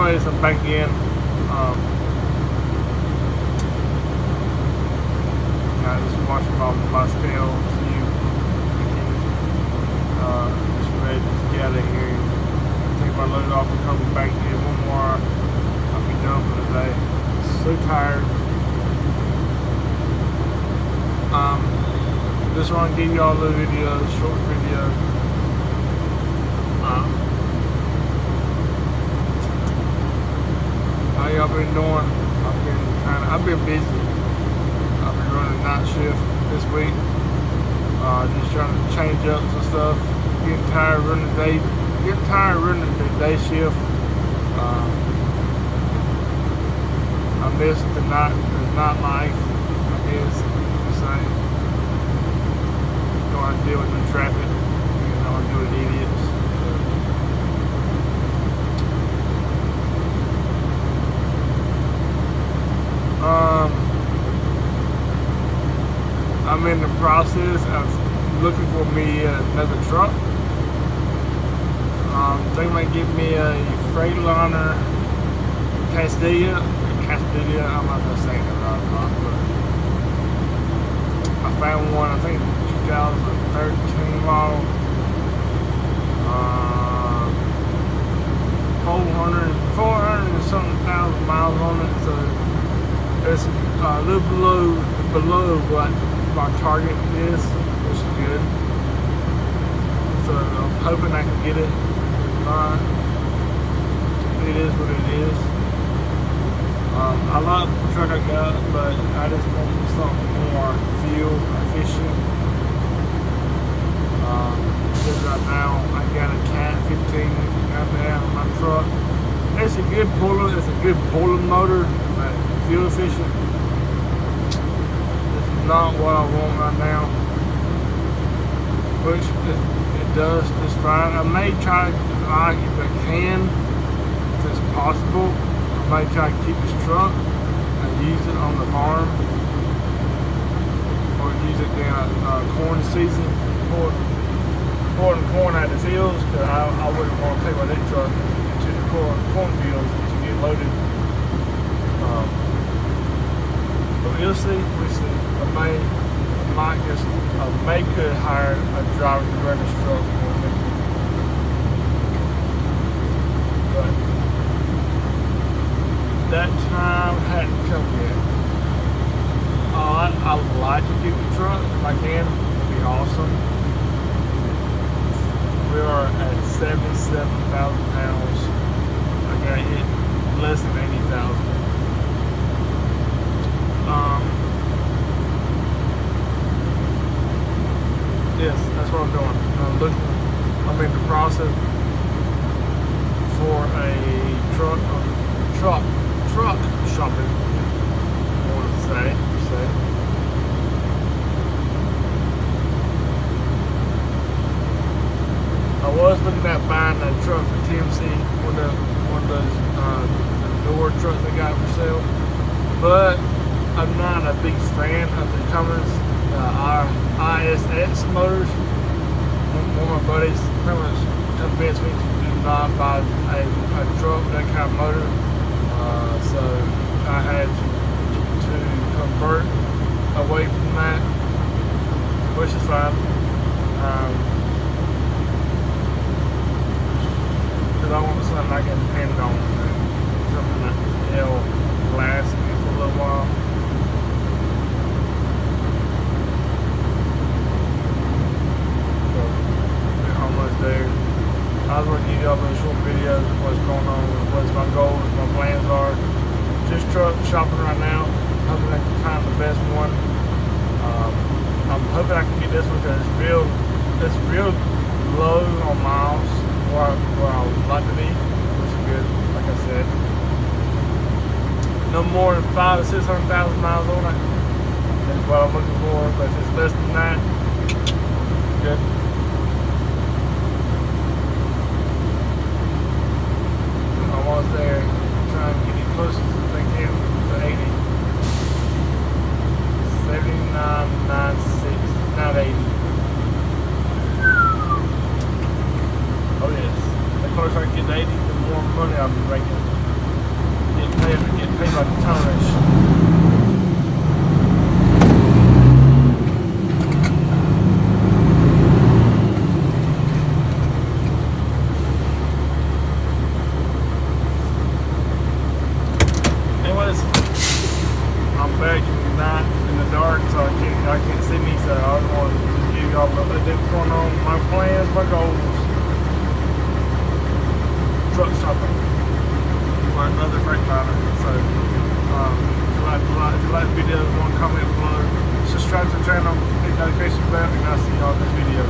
anyways, I'm back again. I just washing my scale. See you. Just ready to get out of here. Take my load off and come back here. One more. I'll be done for the day. So tired. Just want to give y'all a little video, short video. How y'all been doing? I've been busy. I've been running night shift this week. Just trying to change up some stuff. Getting tired of running the day shift. I miss the night life, I guess you say. Don't have to deal with the traffic. You know, deal with idiots. I'm in the process of looking for me another truck. I think I might get me a Freightliner Castilla, I'm not gonna say that right, but I found one, I think 2013 model, 400 and something thousand miles on it, so it's a little below what my target is, which is good. So I'm hoping I can get it. It is what it is. I like the truck I got, but I just want something more fuel efficient. Because right now I got a Cat 15 out there on my truck. It's a good puller motor, but fuel efficient. It's not what I want right now, which it does just fine. I may try, if I can, if it's possible, I may try to keep this truck and use it on the farm, or use it during corn season, pouring corn out of the fields, because I wouldn't want to take my new truck to the cornfields to get loaded. But we'll see. I may could hire a driver to run this truck for me. But that time hadn't come yet. I would like to keep the truck if I can. It'd be awesome. We are at 77,000 pounds. I got hit less than 80,000. Yes, that's what I'm doing. I'm in the process for a truck shopping. I want to say. I was looking at buying a truck for TMC, one of those the newer trucks they got for sale, but I'm not a big fan of the Cummins ISX motors. One of my buddies convinced me to do not buy a truck with that kind of motor, so I had to convert away from that, which is fine. Because I want something I can depend on, something that'll last me for a little while. There. I was going to give y'all a little short video of what's going on, what my goals, my plans are. Just truck shopping right now. Hoping I can find the best one. I'm hoping I can get this one because it's real low on miles where I would like to be, which is good. Like I said, no more than 500,000 to 600,000 miles on it. That's what I'm looking for. But if it's less than that, good. Almost there, trying to get it close as I can to 80. 79.96, not 80. Oh yes. The closer I get to 80, the more money I'll be making. getting paid by the tonnage. Anyways, I'm back tonight in the dark, so I can't see me, so I just want to give y'all a little bit of what's going on, my plans, my goals. Truck shopping for another Freightliner. So if you like the video, want to comment below, subscribe to the channel, hit the notification bell, and I'll see y'all in this video.